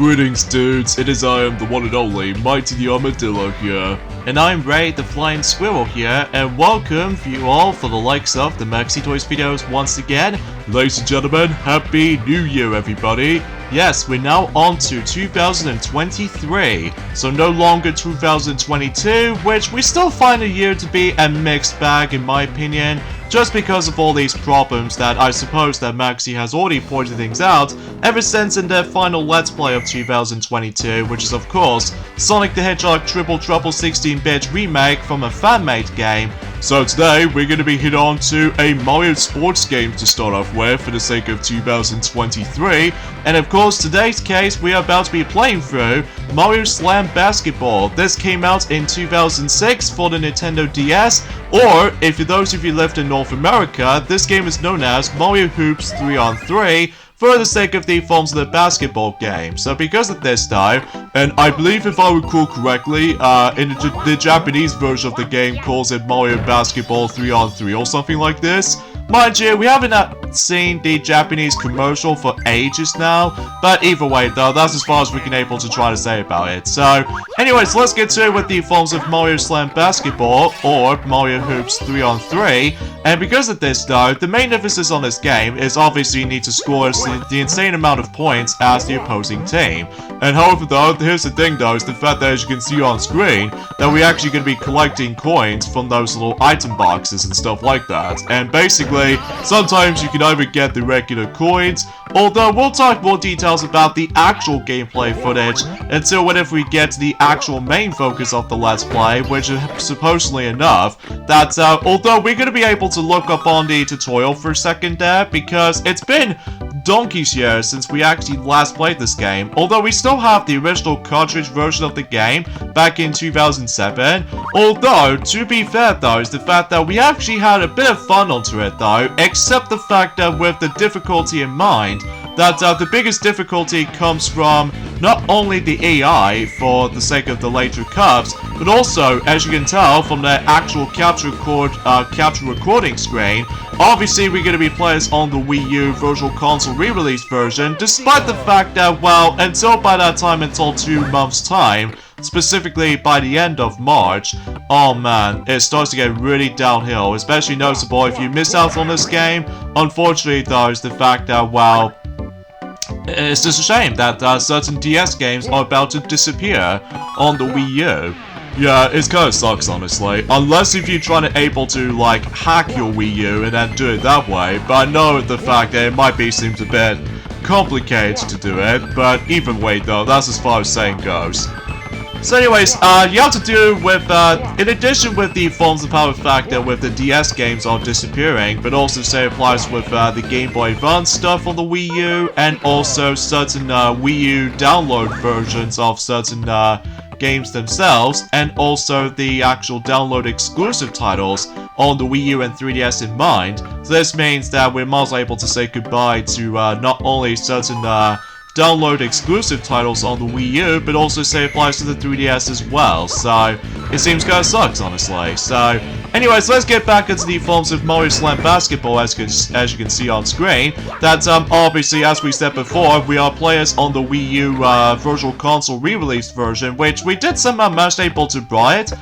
Greetings dudes, it is I am the one and only Mighty the Armadillo here. And I'm Ray the Flying Squirrel here, and welcome for you all for the likes of the Maxi Toys videos once again. Ladies and gentlemen, Happy New Year everybody! Yes, we're now on to 2023, so no longer 2022, which we still find a year to be a mixed bag in my opinion, just because of all these problems that I suppose that Maxi has already pointed things out ever since in their final Let's Play of 2022, which is of course Sonic the Hedgehog Triple Trouble 16-bit remake from a fan-made game. So today we're going to be hit on to a Mario sports game to start off with for the sake of 2023, and of course today's case we are about to be playing through Mario Slam Basketball. This came out in 2006 for the Nintendo DS, or if for those of you lived in North America, this game is known as Mario Hoops 3-on-3 for the sake of the forms of the basketball game. So because of this though, and I believe if I recall correctly, in the Japanese version of the game calls it Mario Basketball 3-on-3 or something like this. Mind you, we haven't seen the Japanese commercial for ages now, but either way though, that's as far as we can able to try to say about it. So, anyways, let's get to it with the forms of Mario Slam Basketball, or Mario Hoops 3-on-3, and because of this though, the main emphasis on this game is obviously you need to score the insane amount of points as the opposing team. And however though, here's the thing though, is the fact that as you can see on screen, that we're actually going to be collecting coins from those little item boxes and stuff like that, and basically, sometimes you can either get the regular coins, although we'll talk more details about the actual gameplay footage until whenever we get to the actual main focus of the Let's Play, which is supposedly enough that although we're going to be able to look up on the tutorial for a second there, because it's been donkey's years since we actually last played this game, although we still have the original cartridge version of the game back in 2007, although, to be fair though, is the fact that we actually had a bit of fun onto it though, except the fact that with the difficulty in mind, that the biggest difficulty comes from not only the AI for the sake of the later cups, but also, as you can tell from the actual capture recording screen, obviously we're going to be players on the Wii U Virtual Console re-release version, despite the fact that, well, until by that time, until 2 months time, specifically by the end of March, oh man, it starts to get really downhill, especially noticeable if you miss out on this game. Unfortunately though, is the fact that, well, it's just a shame that certain DS games are about to disappear on the Wii U. Yeah, it kind of sucks honestly, unless if you're trying to able to like hack your Wii U and then do it that way, but I know the fact that it might be seems a bit complicated to do it, but either way though, that's as far as saying goes. So anyways, you have to do with, in addition with the forms of power factor with the DS games are disappearing, but also say applies with the Game Boy Advance stuff on the Wii U, and also certain Wii U download versions of certain games themselves, and also the actual download exclusive titles on the Wii U and 3DS in mind. So this means that we're most able to say goodbye to not only certain download exclusive titles on the Wii U, but also say applies to the 3DS as well, so it seems kinda sucks honestly. So anyways, let's get back into the forms of Mario Slam Basketball as you can see on screen. That obviously, as we said before, we are players on the Wii U Virtual Console re-release version, which we did somehow manage able to buy it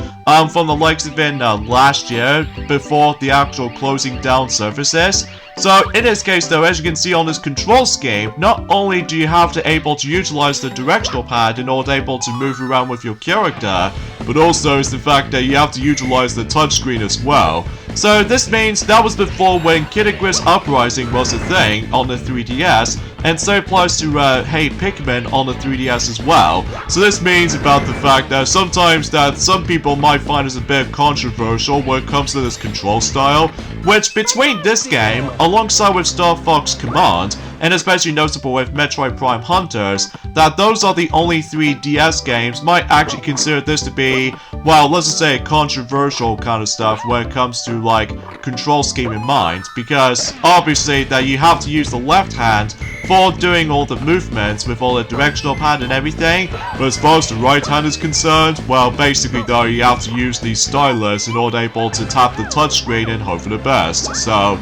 from the likes of in last year, before the actual closing down services. So in this case though, as you can see on this control scheme, not only do you have to able to utilize the directional pad in order able to move around with your character, but also is the fact that you have to utilize the touchscreen as well. So this means that was before when Kid Icarus Uprising was a thing on the 3DS, and so applies to Hey Pikmin on the 3DS as well. So this means about the fact that sometimes that some people might find as a bit controversial when it comes to this control style, which between this game, alongside with Star Fox Command, and especially notable with Metroid Prime Hunters, that those are the only 3 DS games might actually consider this to be, well, let's just say controversial kind of stuff when it comes to like control scheme in mind, because obviously that you have to use the left hand for doing all the movements with all the directional pad and everything, but as far as the right hand is concerned, well, basically though, you have to use the stylus in order able to tap the touchscreen and hope for the best. So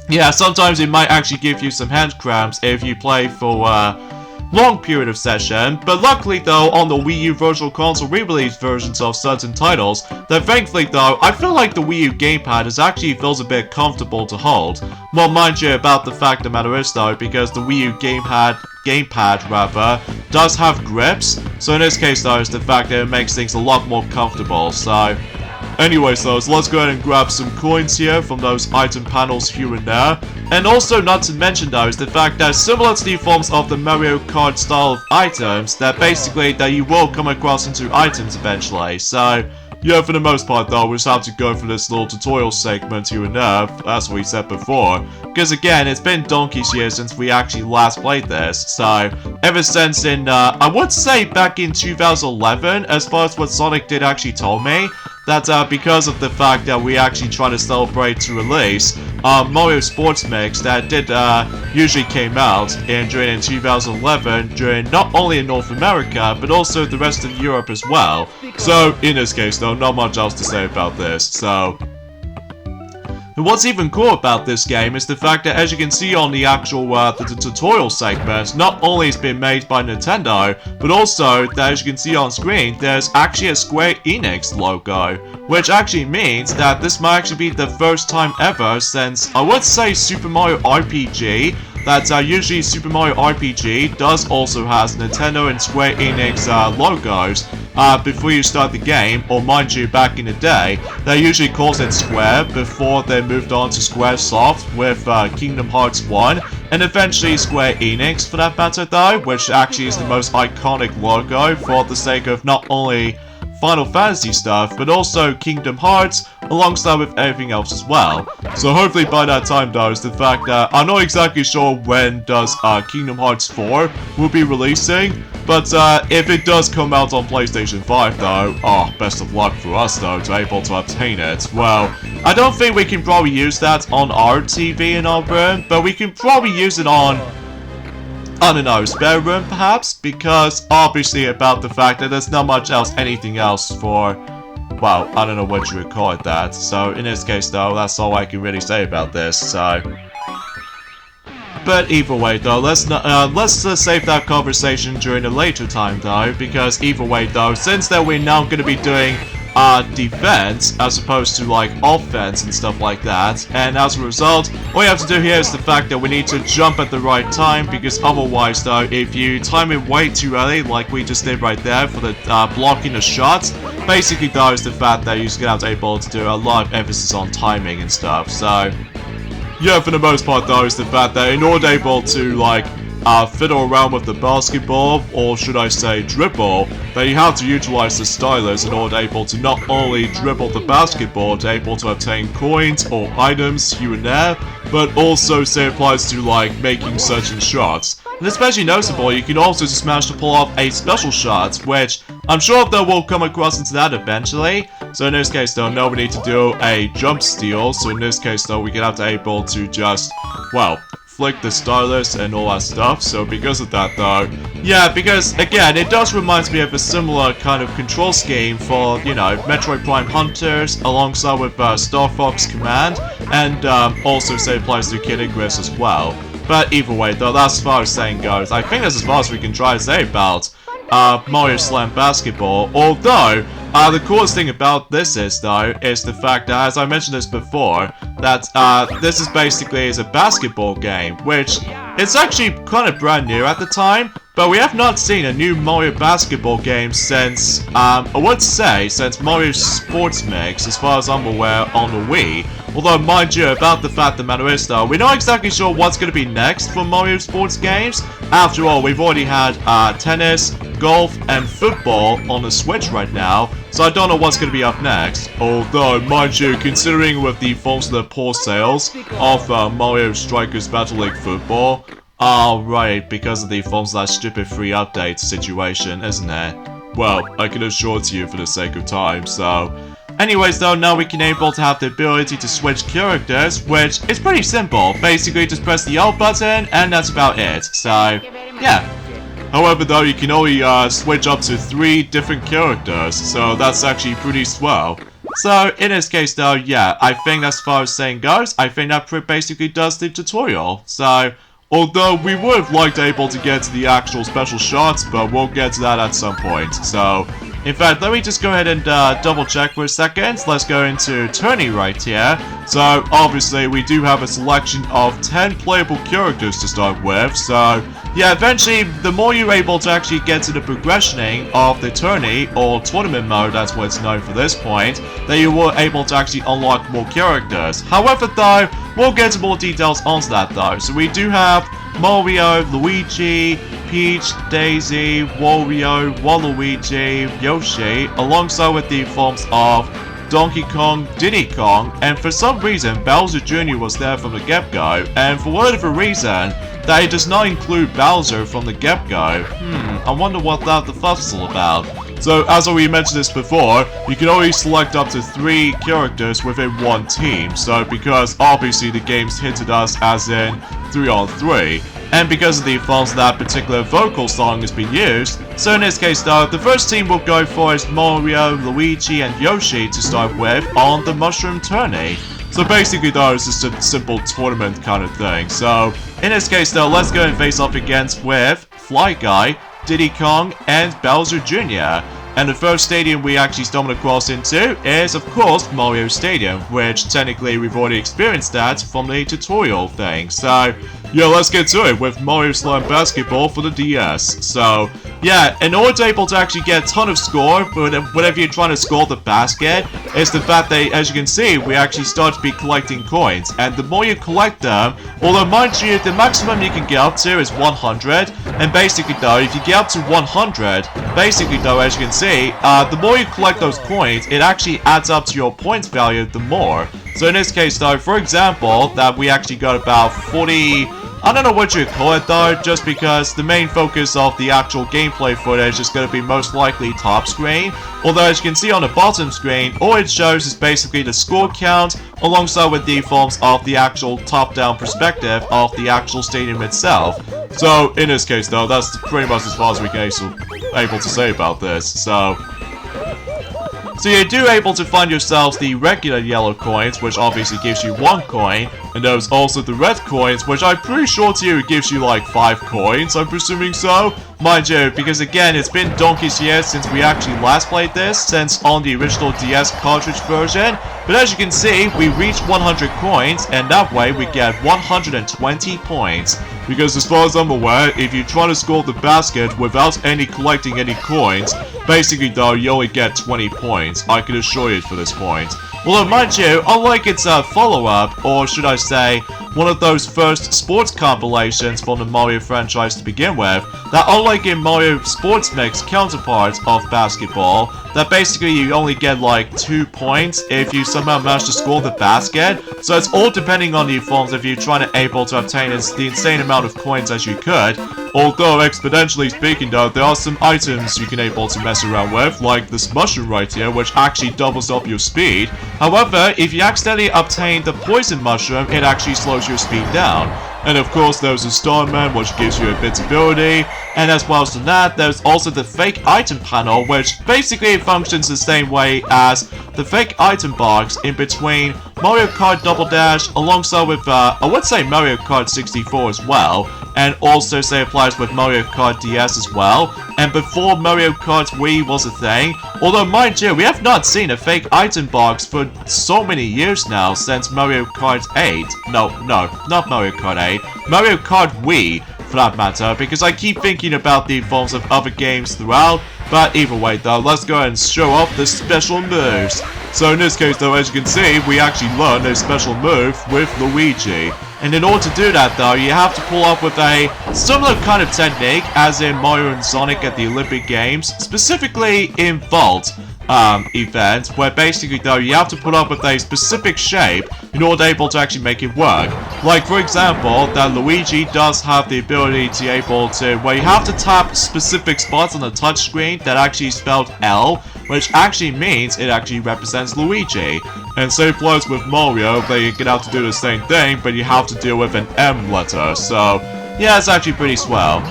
yeah, sometimes it might actually give you some hand cramps if you play for long period of session, but luckily though, on the Wii U Virtual Console re-release versions of certain titles, that thankfully though, I feel like the Wii U gamepad actually feels a bit comfortable to hold. Well, mind you, about the fact the matter is though, because the Wii U gamepad rather, does have grips, so in this case though, it's the fact that it makes things a lot more comfortable, so... Anyways though, so let's go ahead and grab some coins here from those item panels here and there. And also not to mention though is the fact that similar to the forms of the Mario Kart style of items, that basically that you will come across into items eventually. So yeah, for the most part though, we just have to go for this little tutorial segment here and there, as we said before. Because again, it's been donkey's years since we actually last played this, so ever since in, I would say back in 2011, as far as what Sonic did actually told me, that because of the fact that we actually try to celebrate to release Mario Sports Mix that did usually came out during 2011 during not only in North America but also the rest of Europe as well. So in this case though, not much else to say about this. So and what's even cool about this game is the fact that, as you can see on the actual the tutorial segment, not only it's been made by Nintendo, but also that, as you can see on screen, there's actually a Square Enix logo, which actually means that this might actually be the first time ever since, I would say, Super Mario RPG, that usually Super Mario RPG does also has Nintendo and Square Enix logos before you start the game, or mind you, back in the day, they usually calls it Square before they moved on to Squaresoft with Kingdom Hearts 1, and eventually Square Enix for that matter though, which actually is the most iconic logo for the sake of not only Final Fantasy stuff, but also Kingdom Hearts, alongside with everything else as well. So hopefully by that time though, is the fact that I'm not exactly sure when does Kingdom Hearts 4 will be releasing, but if it does come out on PlayStation 5 though, best of luck for us though to able to obtain it. Well, I don't think we can probably use that on our TV in our room, but we can probably use it on, I don't know, spare room perhaps, because obviously about the fact that there's not much else, anything else for, well, I don't know what you would call it that. So in this case though, that's all I can really say about this, so. But either way though, let's save that conversation during a later time though, because either way though, since that we're now going to be doing defense as opposed to like offense and stuff like that, and as a result all you have to do here is the fact that we need to jump at the right time, because otherwise though, if you time it way too early like we just did right there for the blocking the shots, basically though is the fact that you're just gonna have to be able to do a lot of emphasis on timing and stuff. So yeah, for the most part though, is the fact that in order able to like fiddle around with the basketball, or should I say dribble, that you have to utilize the stylus in order able to not only dribble the basketball to able to obtain coins or items here and there, but also say applies to like making certain shots. And especially noticeable, you can also just manage to pull off a special shot, which I'm sure that we'll come across into that eventually. So in this case though, now we need to do a jump steal, so in this case though, we can have to able to just, well, flick the stylus and all that stuff. So because of that though, yeah, because again, it does remind me of a similar kind of control scheme for, you know, Metroid Prime Hunters, alongside with Star Fox Command, and also say applies to Kid Icarus as well. But either way though, that's as far as saying goes. I think that's as far as we can try to say about Mario Slam Basketball, although the coolest thing about this is though, is the fact that, as I mentioned this before, that this is basically is a basketball game, which it's actually kind of brand new at the time, but we have not seen a new Mario basketball game since, I would say, since Mario Sports Mix, as far as I'm aware, on the Wii. Although, mind you, about the fact the matter is though, we're not exactly sure what's going to be next for Mario Sports games. After all, we've already had tennis, golf, and football on the Switch right now, so I don't know what's going to be up next. Although, mind you, considering with the forms of the poor sales of Mario Strikers Battle League Football, right, because of the forms of that stupid free update situation, isn't it? Well, I can assure to you for the sake of time, so. Anyways though, now we can able to have the ability to switch characters, which is pretty simple. Basically just press the L button and that's about it. So, yeah. However though, you can only switch up to 3 different characters, so that's actually pretty swell. So, in this case though, yeah, I think as far as saying goes, I think that basically does the tutorial. So, Although we would have liked able to get to the actual special shots, but we'll get to that at some point. So, in fact, let me just go ahead and double check for a second. Let's go into Tourney right here. So, obviously, we do have a selection of 10 playable characters to start with. So, yeah, eventually, the more you're able to actually get to the progressioning of the Tourney, or tournament mode, that's what it's known for this point, then you were able to actually unlock more characters. However, though, we'll get to more details onto that, though. So, we do have Mario, Luigi, Peach, Daisy, Wario, Waluigi, Yoshi, alongside with the forms of Donkey Kong, Diddy Kong, and for some reason Bowser Jr. was there from the get-go, and for whatever reason, that it does not include Bowser from the get-go. I wonder what that the fuss is all about. So, as already mentioned this before, you can only select up to 3 characters within one team, so because obviously the game's hinted us as in 3-on-3, and because of the funds that particular vocal song has been used, so in this case though, the first team we'll go for is Mario, Luigi, and Yoshi to start with on the Mushroom Tourney. So basically though, it's just a simple tournament kind of thing. So, in this case though, let's go and face off against with Fly Guy, Diddy Kong, and Bowser Jr. And the first stadium we actually stumbled across into is, of course, Mario Stadium, which technically we've already experienced that from the tutorial thing. So, yeah, let's get to it with Mario Slime Basketball for the DS. So, yeah, in order to able to actually get a ton of score, whenever you're trying to score the basket, is the fact that, as you can see, we actually start to be collecting coins. And the more you collect them, although mind you, the maximum you can get up to is 100. And basically though, if you get up to 100, basically though, as you can see, the more you collect those coins, it actually adds up to your points value the more. So in this case though, for example, that we actually got about 40... I don't know what you call it though, just because the main focus of the actual gameplay footage is going to be most likely top screen. Although as you can see on the bottom screen, all it shows is basically the score count alongside with the forms of the actual top-down perspective of the actual stadium itself. So in this case though, that's pretty much as far as we can able to say about this. So you do able to find yourselves the regular yellow coins, which obviously gives you 1 coin, and there's also the red coins, which I'm pretty sure to you gives you like 5 coins, I'm presuming so. Mind you, because again, it's been donkey's years since we actually last played this, since on the original DS cartridge version, but as you can see, we reached 100 coins, and that way we get 120 points. Because as far as I'm aware, if you try to score the basket without collecting any coins, basically though, you only get 20 points. I can assure you for this point. Although mind you, unlike its follow-up, or should I say, one of those first sports compilations from the Mario franchise to begin with, that unlike in Mario Sports Mix counterparts of basketball, that basically you only get like 2 points if you somehow manage to score the basket. So it's all depending on the forms if you're trying to able to obtain the insane amount of coins as you could. Although exponentially speaking though, there are some items you can able to mess around with, like this mushroom right here, which actually doubles up your speed. However, if you accidentally obtain the poison mushroom, it actually slows your speed down. And of course, there's the Starman, which gives you invincibility. And as well as that, there's also the fake item panel, which basically functions the same way as the fake item box in between Mario Kart Double Dash, alongside with, I would say Mario Kart 64 as well. And also say applies with Mario Kart DS as well. And before Mario Kart Wii was a thing, although mind you, we have not seen a fake item box for so many years now since Mario Kart 8. No, not Mario Kart 8. Mario Kart Wii, for that matter, because I keep thinking about the forms of other games throughout. But either way though, let's go ahead and show off the special moves. So in this case though, as you can see, we actually learned a special move with Luigi. And in order to do that though, you have to pull up with a similar kind of technique as in Mario and Sonic at the Olympic Games, specifically in Vault event, where basically though you have to put up with a specific shape in order able to actually make it work. Like for example, that Luigi does have the ability to able to, where you have to tap specific spots on the touchscreen that actually spelled L, which actually means it actually represents Luigi. And same applies with Mario, they get out to do the same thing, but you have to deal with an M letter, so yeah, it's actually pretty swell.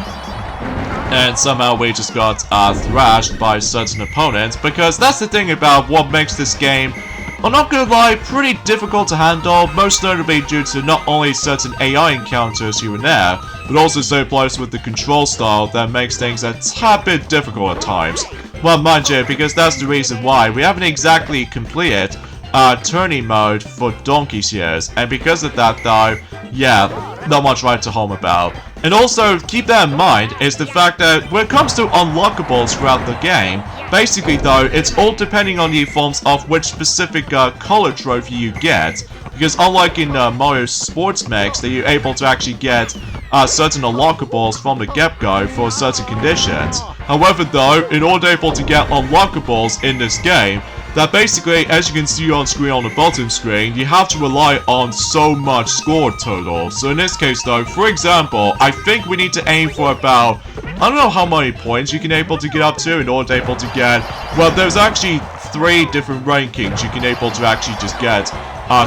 And somehow we just got thrashed by certain opponents, because that's the thing about what makes this game I'm not gonna lie, pretty difficult to handle, most notably due to not only certain AI encounters here and there, but also so applies with the control style that makes things a tad bit difficult at times. Well, mind you, because that's the reason why we haven't exactly completed Tourney mode for donkey's years, and because of that though, yeah, not much right to home about. And also, keep that in mind, is the fact that when it comes to unlockables throughout the game, basically though, it's all depending on the forms of which specific color trophy you get, because unlike in Mario Sports Mix, that you're able to actually get certain unlockables from the get-go for certain conditions. However though, in order able to get unlockables in this game, that basically, as you can see on screen on the bottom screen, you have to rely on so much score total. So in this case though, for example, I think we need to aim for about, I don't know how many points you can able to get up to in order able to get, well, there's actually 3 different rankings you can able to actually just get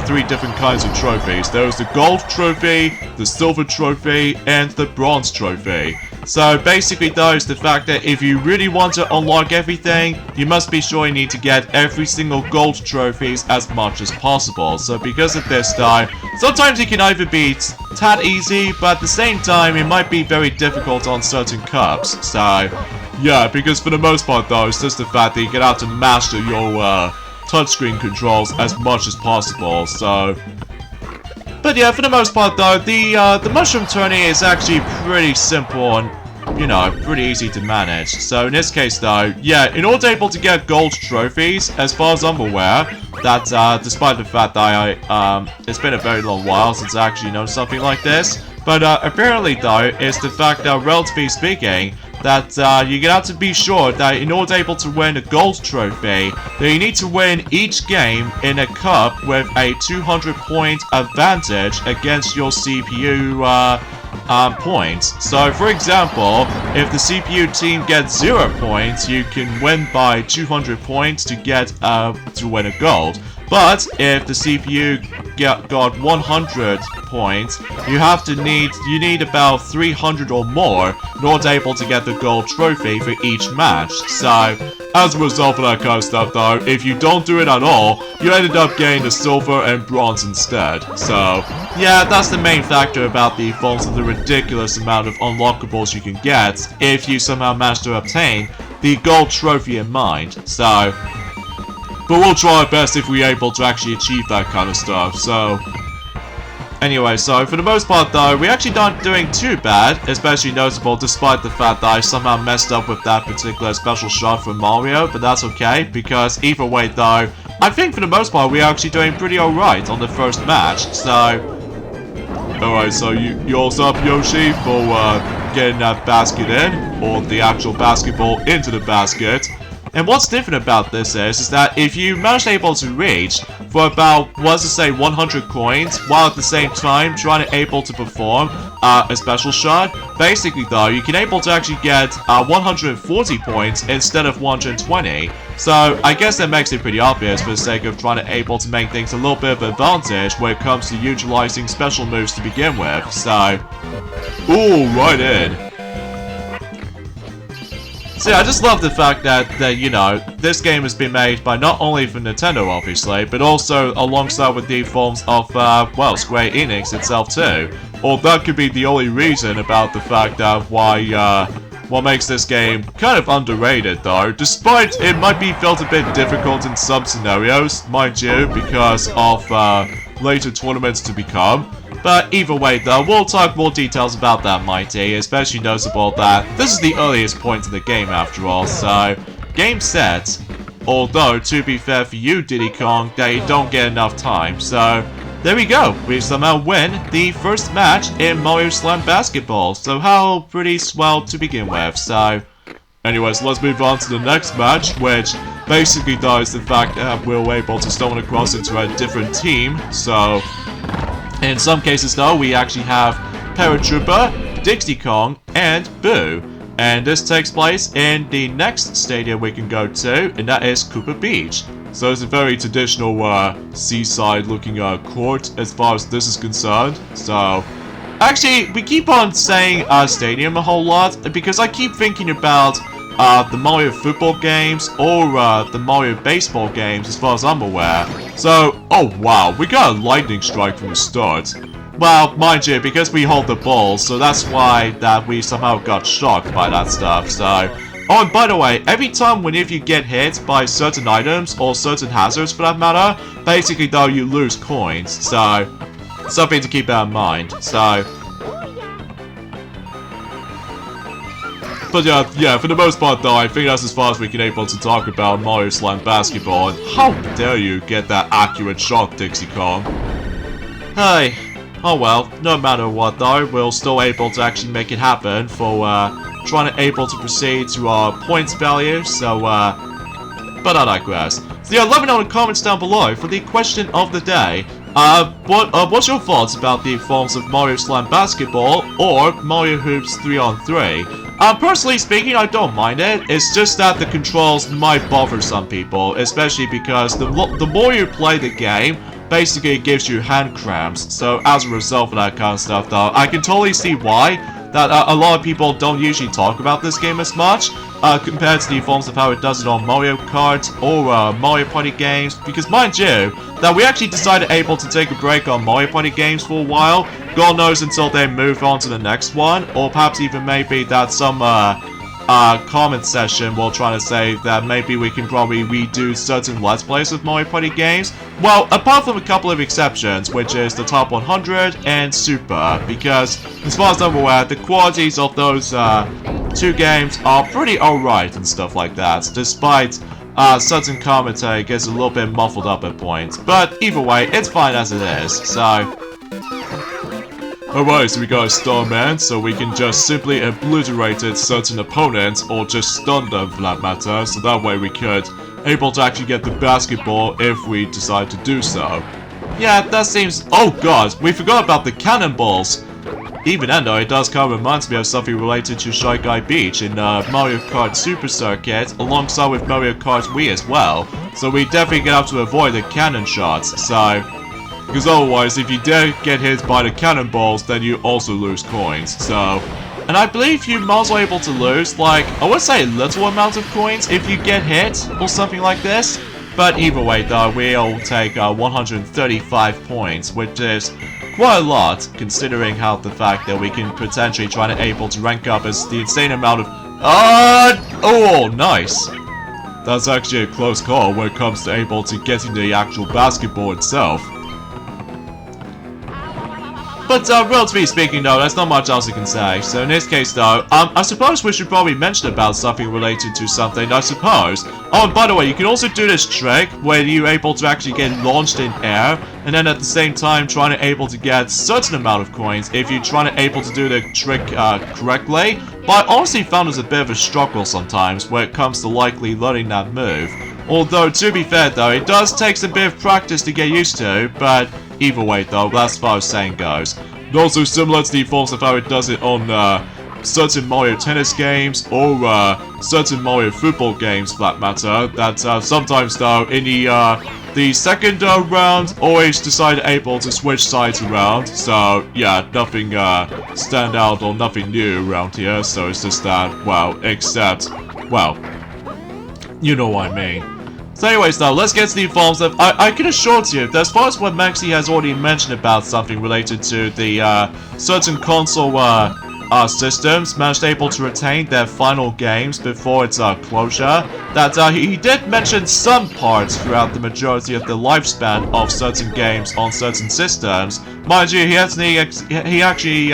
3 different kinds of trophies. There's the gold trophy, the silver trophy, and the bronze trophy. So basically though, is the fact that if you really want to unlock everything, you must be sure you need to get every single gold trophies as much as possible. So because of this though, sometimes it can either be tad easy, but at the same time it might be very difficult on certain cups. So yeah, because for the most part though, it's just the fact that you have to master your touchscreen controls as much as possible. So but yeah, for the most part though, the mushroom tourney is actually pretty simple and, you know, pretty easy to manage. So in this case though, yeah, in order able to get gold trophies, as far as I'm aware, that despite the fact that it's been a very long while since I actually know something like this, but apparently though, it's the fact that relatively speaking, that you're gonna have to be sure that in order able to win a gold trophy, that you need to win each game in a cup with a 200 point advantage against your CPU points. So for example, if the CPU team gets 0 points, you can win by 200 points to get to win a gold. But if the CPU got 100 points, you need about 300 or more in order to able to get the gold trophy for each match. So as a result of that kind of stuff though, if you don't do it at all, you ended up getting the silver and bronze instead. So yeah, that's the main factor about the forms of the ridiculous amount of unlockables you can get if you somehow manage to obtain the gold trophy in mind. So but we'll try our best if we're able to actually achieve that kind of stuff. So anyway, so for the most part though, we're actually not doing too bad, especially noticeable despite the fact that I somehow messed up with that particular special shot from Mario, but that's okay, because either way though, I think for the most part we're actually doing pretty alright on the first match. So alright, so you all up, Yoshi, for getting that basket in, or the actual basketball into the basket. And what's different about this is that if you manage able to reach for about, let's just say 100 coins, while at the same time trying to able to perform a special shot, basically though, you can able to actually get 140 points instead of 120. So I guess that makes it pretty obvious for the sake of trying to able to make things a little bit of an advantage when it comes to utilizing special moves to begin with. So, ooh, right in. See, I just love the fact that, you know, this game has been made by not only for Nintendo, obviously, but also alongside with the forms of, well, Square Enix itself, too. Or that could be the only reason about the fact that why, what makes this game kind of underrated, though, despite it might be felt a bit difficult in some scenarios, mind you, because of, later tournaments to become. But either way though, we'll talk more details about that, Mighty, especially noticeable that this is the earliest point in the game after all, so game set. Although, to be fair for you, Diddy Kong, that you don't get enough time, so there we go, we somehow win the first match in Mario Slam Basketball, so how pretty swell to begin with. So anyways, let's move on to the next match, which basically does the fact that we're able to stumble across into a different team, so in some cases though, we actually have Paratrooper, Dixie Kong, and Boo. And this takes place in the next stadium we can go to, and that is Koopa Beach. So it's a very traditional seaside looking court as far as this is concerned. So actually, we keep on saying stadium a whole lot, because I keep thinking about the Mario football games or the Mario baseball games as far as I'm aware. So, oh wow, we got a lightning strike from the start. Well, mind you, because we hold the ball, so that's why that we somehow got shocked by that stuff, so... Oh, and by the way, every time whenever you get hit by certain items, or certain hazards for that matter, basically though you lose coins, so... Something to keep that in mind, so... But yeah, for the most part though, I think that's as far as we can able to talk about Mario Slam Basketball, and how dare you get that accurate shot, Dixie Kong. Hey, oh well, no matter what though, we're still able to actually make it happen for trying to able to proceed to our points value, so but I digress. So yeah, let me know in the comments down below for the question of the day. What's your thoughts about the forms of Mario Slam Basketball or Mario Hoops 3-on-3? Personally speaking, I don't mind it. It's just that the controls might bother some people, especially because the more you play the game, basically it gives you hand cramps. So as a result of that kind of stuff though, I can totally see why that a lot of people don't usually talk about this game as much compared to the forms of how it does it on Mario Kart or Mario Party games, because mind you, that we actually decided able to take a break on Mario Party games for a while, God knows until they move on to the next one, or perhaps even maybe that some comment session will try to say that maybe we can probably redo certain Let's Plays of Mario Party games. Well, apart from a couple of exceptions, which is the Top 100 and Super, because as far as I'm aware, the qualities of those two games are pretty alright and stuff like that, despite certain commentary gets a little bit muffled up at points. But either way, it's fine as it is, so... Alright, so we got a Starman, so we can just simply obliterate certain opponents, or just stun them for that matter, so that way we could able to actually get the basketball if we decide to do so. Yeah, that seems... Oh god, we forgot about the cannonballs! Even then though, it does kind of reminds me of something related to Shy Guy Beach in Mario Kart Super Circuit, alongside with Mario Kart Wii as well, so we definitely have to avoid the cannon shots, so... Because otherwise, if you dare get hit by the cannonballs, then you also lose coins, so... And I believe you might also able to lose, like, I would say a little amount of coins if you get hit, or something like this. But either way though, we'll take 135 points, which is quite a lot, considering how the fact that we can potentially try to able to rank up as the insane amount of... Oh, nice! That's actually a close call when it comes to able to getting the actual basketball itself. But relatively speaking though, there's not much else I can say. So in this case though, I suppose we should probably mention about something related to something, I suppose. Oh, and by the way, you can also do this trick where you're able to actually get launched in air, and then at the same time trying to able to get certain amount of coins if you're trying to able to do the trick correctly. But I honestly found there's a bit of a struggle sometimes when it comes to likely learning that move. Although, to be fair though, it does take some bit of practice to get used to, but either way though, that's as far as saying goes. And also similar to the forms of how it does it on certain Mario Tennis games, or certain Mario football games for that matter, that sometimes though, in the second round, always decide able to switch sides around, so yeah, nothing stand out or nothing new around here, so it's just that, well, except, well, you know what I mean. So anyways though, let's get to the forms of... I can assure you that as far as what Maxi has already mentioned about something related to the certain console systems managed able to retain their final games before its closure, that he did mention some parts throughout the majority of the lifespan of certain games on certain systems. Mind you, he actually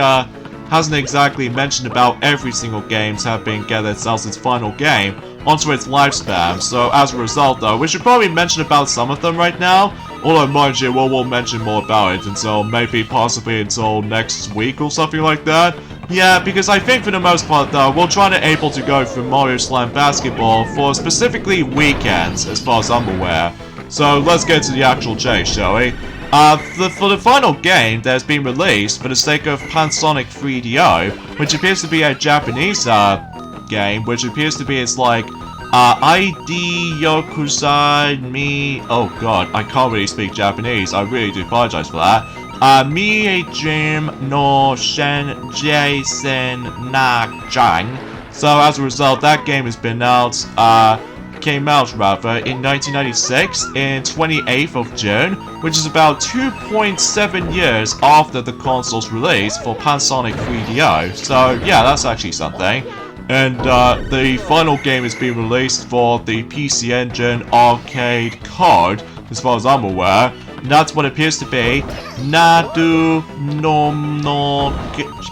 hasn't exactly mentioned about every single games have been get itself its final game onto its lifespan, so as a result though, we should probably mention about some of them right now, although mind you, we'll mention more about it until maybe possibly until next week or something like that. Yeah, because I think for the most part though, we'll try to able to go through Mario Slam Basketball for specifically weekends, as far as I'm aware. So let's get to the actual chase, shall we? For the final game that has been released for the sake of Pansonic 3DO, which appears to be a Japanese game, which appears to be it's like ID Yokusai Mi... Oh god, I can't really speak Japanese, I really do apologize for that. Mi Jim no Shen Jason Na Jang. So as a result, that game has been out, came out rather in 1996 in 28th of June, which is about 2.7 years after the console's release for Panasonic 3DO. So yeah, that's actually something. And the final game is being released for the PC Engine arcade card, as far as I'm aware. And that's what appears to be Nadu no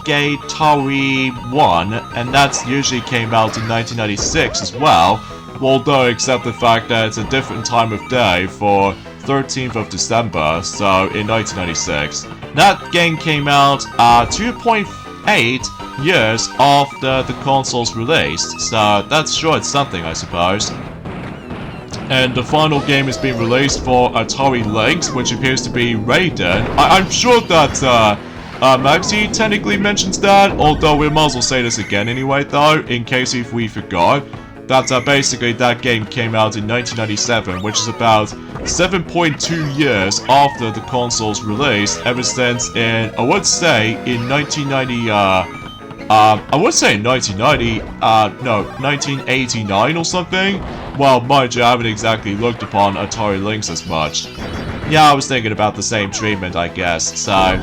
Gatari 1, and that's usually came out in 1996 as well, although except the fact that it's a different time of day for 13th of December, so in 1996. That game came out 2.8 years after the console's released, so that's sure it's something, I suppose. And the final game is being released for Atari Lynx, which appears to be Raiden. I'm sure that Maxi technically mentions that, although we might as well say this again anyway though, in case if we forgot. That basically that game came out in 1997, which is about 7.2 years after the console's release, ever since in, I would say, in 1990, I would say 1989 or something? Well, mind you, I haven't exactly looked upon Atari Lynx as much. Yeah, I was thinking about the same treatment, I guess, so...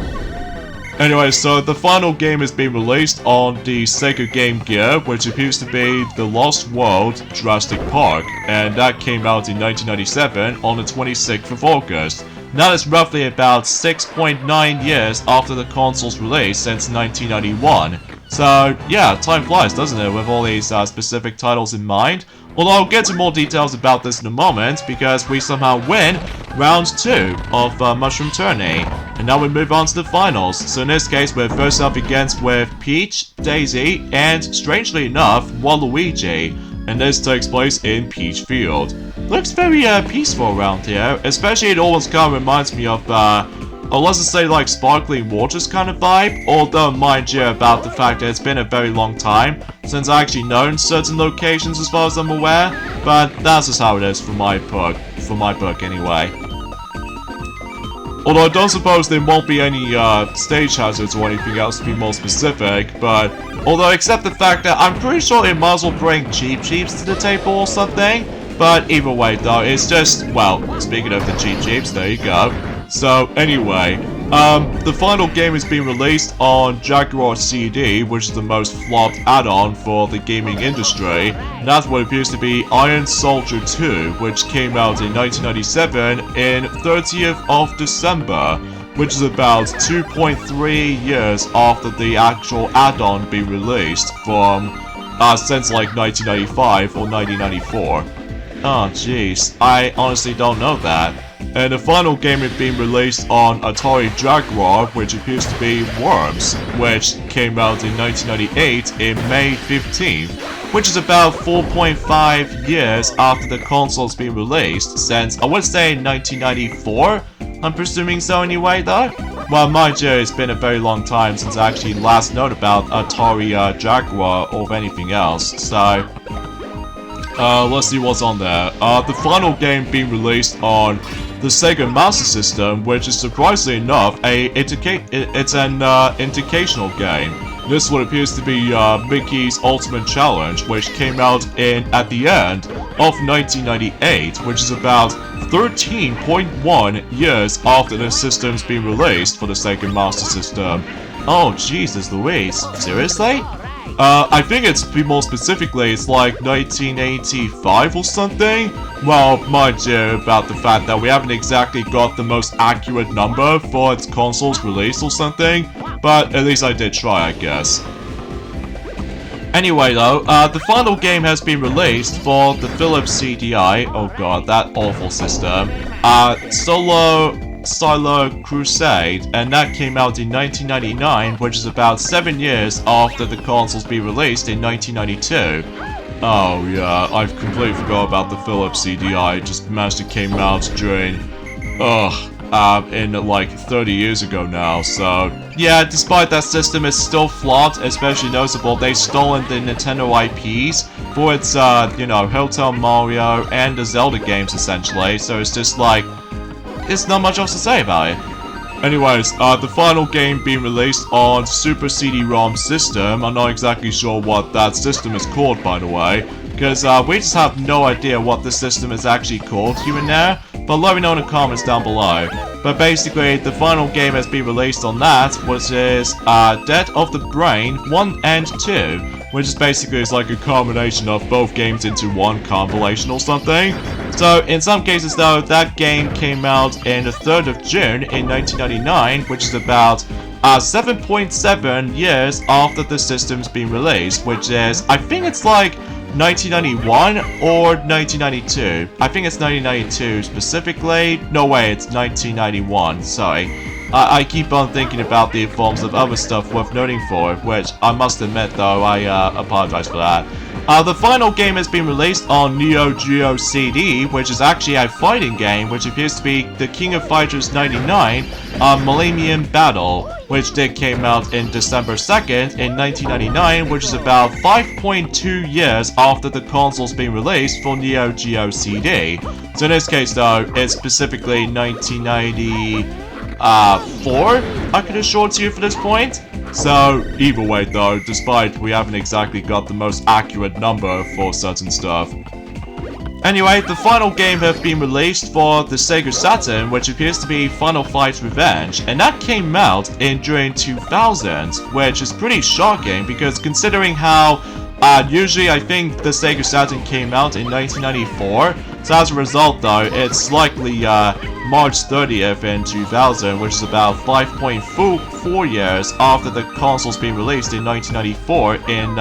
Anyway, so the final game is being released on the Sega Game Gear, which appears to be The Lost World Jurassic Park, and that came out in 1997 on the 26th of August. That is roughly about 6.9 years after the console's release since 1991. So, yeah, time flies, doesn't it, with all these specific titles in mind? Although I'll get to more details about this in a moment, because we somehow win round 2 of Mushroom Tourney. And now we move on to the finals. So in this case, we're first up against with Peach, Daisy, and strangely enough, Waluigi. And this takes place in Peach Field. Looks very peaceful around here, especially it almost kind of reminds me of let's just say like sparkling waters kind of vibe, although mind you about the fact that it's been a very long time since I actually known certain locations as far as I'm aware, but that's just how it is for my book anyway. Although I don't suppose there won't be any stage hazards or anything else to be more specific, but although except the fact that I'm pretty sure they might as well bring Cheep Cheeps to the table or something, but either way though, it's just, well, speaking of the Cheep Cheeps, there you go. So anyway, the final game is being released on Jaguar CD, which is the most flopped add-on for the gaming industry. And that's what appears to be Iron Soldier 2, which came out in 1997 in 30th of December, which is about 2.3 years after the actual add-on being released from, since like 1995 or 1994. Oh jeez, I honestly don't know that. And the final game is being released on Atari Jaguar, which appears to be Worms, which came out in 1998 in May 15th, which is about 4.5 years after the console's been released since, I would say, 1994? I'm presuming so anyway, though? Well, mind you, it's been a very long time since I actually last known about Atari Jaguar or anything else, so... let's see what's on there. The final game being released on the Sega Master System, which is surprisingly enough it's an educational game. This one appears to be Mickey's Ultimate Challenge, which came out at the end of 1998, which is about 13.1 years after the system's been released for the Sega Master System. Oh Jesus Louise, seriously? I think it's more specifically, it's like 1985 or something. Well, mind you about the fact that we haven't exactly got the most accurate number for its console's release or something, but at least I did try, I guess. Anyway though, the final game has been released for the Philips CDI, oh god, that awful system, Silo Crusade, and that came out in 1999, which is about 7 years after the console's been released in 1992. Oh yeah, I've completely forgot about the Philips CDI, it just managed to came out during, in like 30 years ago now, so... Yeah, despite that system is still flawed, especially noticeable, they've stolen the Nintendo IPs for its, you know, Hotel Mario and the Zelda games essentially, so it's just like... There's not much else to say about it. Anyways, the final game being released on Super CD-ROM system. I'm not exactly sure what that system is called, by the way, because we just have no idea what the system is actually called here and there, but let me know in the comments down below. But basically, the final game has been released on that, which is Dead of the Brain 1 and 2, which is basically is like a combination of both games into one compilation or something. So, in some cases though, that game came out in the 3rd of June in 1999, which is about 7.7 years after the system's been released, which is, I think it's like 1991 or 1992. I think it's 1992 specifically. No way, it's 1991, sorry. I keep on thinking about the forms of other stuff worth noting for, which I must admit though, I apologize for that. The final game has been released on Neo Geo CD, which is actually a fighting game, which appears to be the King of Fighters 99, Millennium Battle, which came out in December 2nd in 1999, which is about 5.2 years after the console's been released for Neo Geo CD. So in this case though, it's specifically 1994, I can assure to you for this point. So, either way though, despite we haven't exactly got the most accurate number for certain stuff. Anyway, the final game has been released for the Sega Saturn, which appears to be Final Fight Revenge, and that came out in during 2000, which is pretty shocking because considering how usually I think the Sega Saturn came out in 1994, so as a result though, it's likely March 30th in 2000, which is about 5.4 years after the console's been released in 1994 in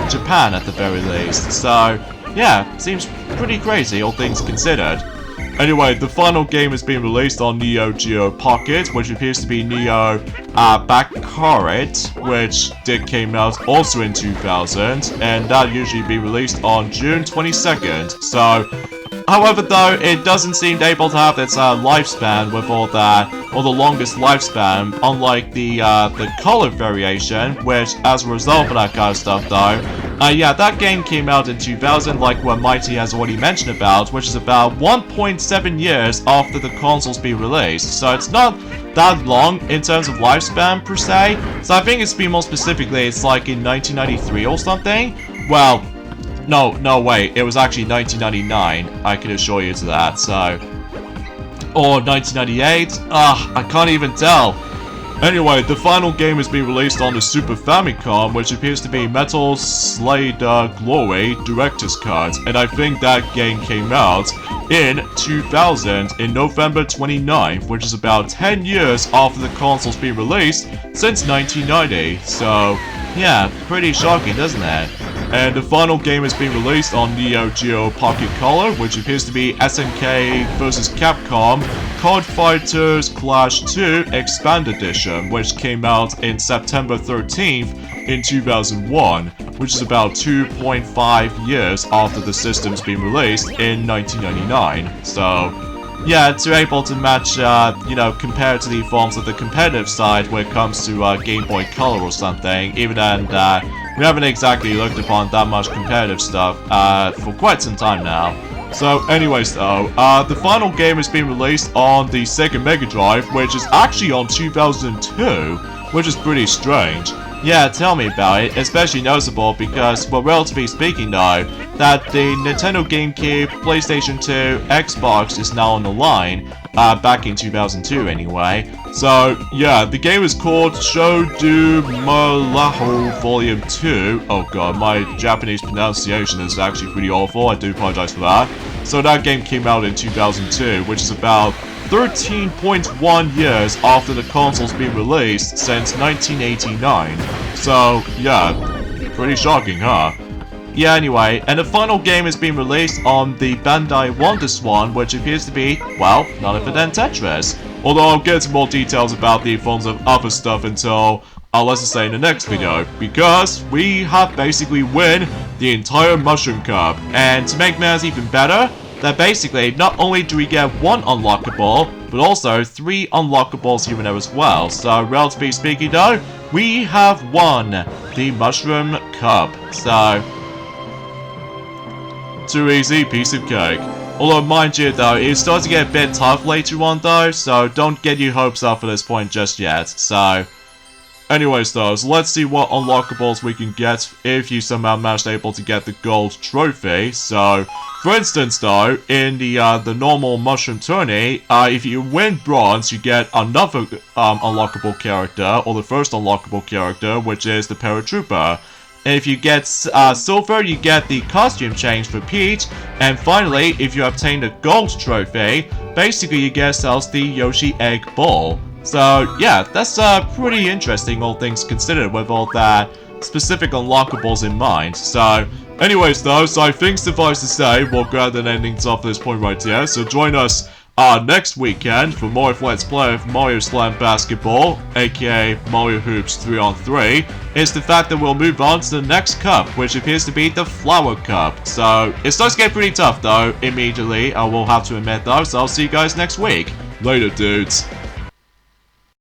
Japan at the very least. So, yeah, seems pretty crazy, all things considered. Anyway, the final game has been released on Neo Geo Pocket, which appears to be Neo Baccarat, which came out also in 2000, and that usually be released on June 22nd. So, however though, it doesn't seem able to have its lifespan with all that, or the longest lifespan, unlike the color variation, which as a result of that kind of stuff though, yeah, that game came out in 2000, like what Mighty has already mentioned about, which is about 1.7 years after the console's been released, so it's not that long in terms of lifespan per se. So I think it's been more specifically, it's like in 1993 or something. Well, no way, it was actually 1999, I can assure you to that, so... Or 1998? I can't even tell. Anyway, the final game has been released on the Super Famicom, which appears to be Metal Slade Glory Director's Cut, and I think that game came out in 2000, in November 29th, which is about 10 years after the console's been released since 1990, so yeah, pretty shocking, doesn't it? And the final game has been released on Neo Geo Pocket Color, which appears to be SNK vs Capcom Card Fighters Clash 2 Expand Edition, which came out in September 13th in 2001, which is about 2.5 years after the system's been released in 1999. So, yeah, to able to match, you know, compared to the forms of the competitive side when it comes to Game Boy Color or something, even then, we haven't exactly looked upon that much competitive stuff for quite some time now. So anyways though, the final game has been released on the Sega Mega Drive, which is actually on 2002, which is pretty strange. Yeah, tell me about it, especially noticeable because, well, relatively speaking though, that the Nintendo GameCube, PlayStation 2, Xbox is now on the line, back in 2002 anyway. So, yeah, the game is called Show Du Malaho Volume 2. Oh god, my Japanese pronunciation is actually pretty awful, I do apologize for that. So that game came out in 2002, which is about 13.1 years after the console's been released since 1989. So, yeah, pretty shocking, huh? Yeah, anyway, and the final game has been released on the Bandai WonderSwan, which appears to be, well, none other than Tetris. Although I'll get into more details about the forms of other stuff until, let's just say in the next video, because we have basically win the entire Mushroom Cup. And to make matters even better, that basically, not only do we get one unlockable, but also 3 unlockables here and there as well. So, relatively speaking though, we have won the Mushroom Cup. So, too easy, piece of cake. Although, mind you though, it starts to get a bit tough later on though, so don't get your hopes up for this point just yet. So, anyways though, so let's see what unlockables we can get if you somehow managed able to get the gold trophy. So, for instance though, in the normal mushroom tourney, if you win bronze, you get another unlockable character, or the first unlockable character, which is the paratrooper. And if you get silver, you get the costume change for Peach. And finally, if you obtain the gold trophy, basically you get yourselves the Yoshi Egg Bowl. So yeah, that's pretty interesting, all things considered, with all that specific unlockables in mind. So anyways though, so I think suffice to say, we'll go ahead and ending things off this point right here. So join us next weekend for more of Let's Play of Mario Slam Basketball, aka Mario Hoops 3-on-3. It's the fact that we'll move on to the next cup, which appears to be the Flower Cup. So it starts to get pretty tough though, immediately, I will have to admit though, so I'll see you guys next week. Later, dudes.